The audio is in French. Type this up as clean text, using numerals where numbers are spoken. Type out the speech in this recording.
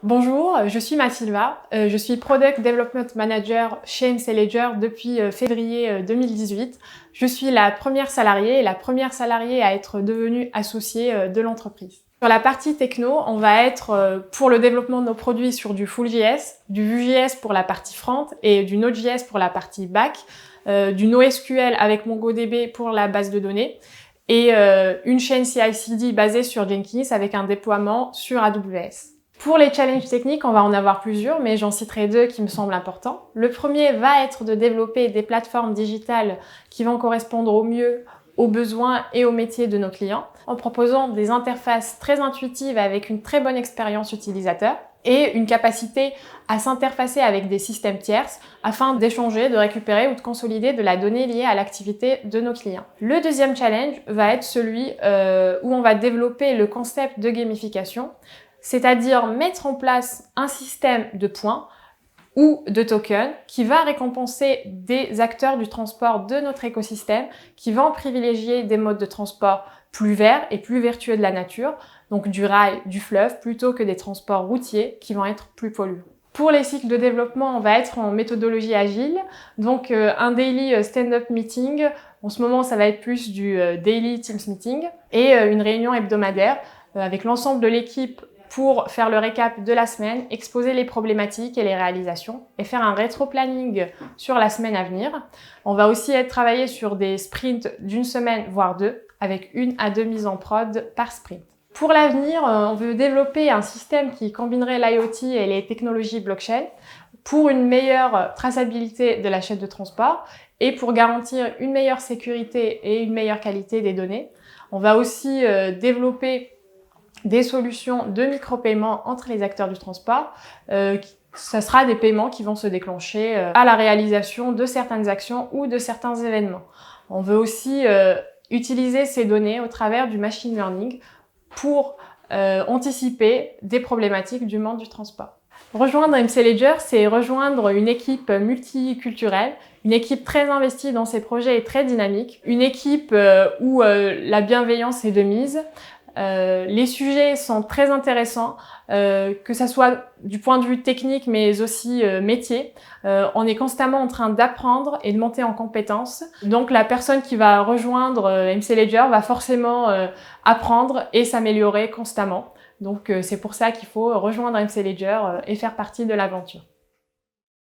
Bonjour, je suis Mathilda, je suis Product Development Manager chez MC Ledger depuis février 2018. Je suis la première salariée et la première salariée à être devenue associée de l'entreprise. Sur la partie techno, on va être pour le développement de nos produits sur du Full.js, du Vue.js pour la partie front et du Node.js pour la partie back, du NoSQL avec MongoDB pour la base de données et une chaîne CI/CD basée sur Jenkins avec un déploiement sur AWS. Pour les challenges techniques, on va en avoir plusieurs, mais j'en citerai deux qui me semblent importants. Le premier va être de développer des plateformes digitales qui vont correspondre au mieux aux besoins et aux métiers de nos clients, en proposant des interfaces très intuitives avec une très bonne expérience utilisateur et une capacité à s'interfacer avec des systèmes tierces afin d'échanger, de récupérer ou de consolider de la donnée liée à l'activité de nos clients. Le deuxième challenge va être celui où on va développer le concept de gamification, c'est-à-dire mettre en place un système de points ou de tokens qui va récompenser des acteurs du transport de notre écosystème qui vont privilégier des modes de transport plus verts et plus vertueux de la nature, donc du rail, du fleuve, plutôt que des transports routiers qui vont être plus polluants. Pour les cycles de développement, on va être en méthodologie agile, donc un daily stand-up meeting. En ce moment, ça va être plus du daily Teams meeting et une réunion hebdomadaire avec l'ensemble de l'équipe pour faire le récap de la semaine, exposer les problématiques et les réalisations et faire un rétro-planning sur la semaine à venir. On va aussi travailler sur des sprints d'une semaine, voire deux, avec 1 à 2 mises en prod par sprint. Pour l'avenir, on veut développer un système qui combinerait l'IoT et les technologies blockchain pour une meilleure traçabilité de la chaîne de transport et pour garantir une meilleure sécurité et une meilleure qualité des données. On va aussi développer des solutions de micro-paiement entre les acteurs du transport. Ça sera des paiements qui vont se déclencher à la réalisation de certaines actions ou de certains événements. On veut aussi utiliser ces données au travers du machine learning pour anticiper des problématiques du monde du transport. Rejoindre MC Ledger, c'est rejoindre une équipe multiculturelle, une équipe très investie dans ses projets et très dynamique, une équipe où la bienveillance est de mise. Les sujets sont très intéressants, que ça soit du point de vue technique mais aussi métier. On est constamment en train d'apprendre et de monter en compétences. Donc la personne qui va rejoindre MC Ledger va forcément apprendre et s'améliorer constamment. Donc c'est pour ça qu'il faut rejoindre MC Ledger et faire partie de l'aventure.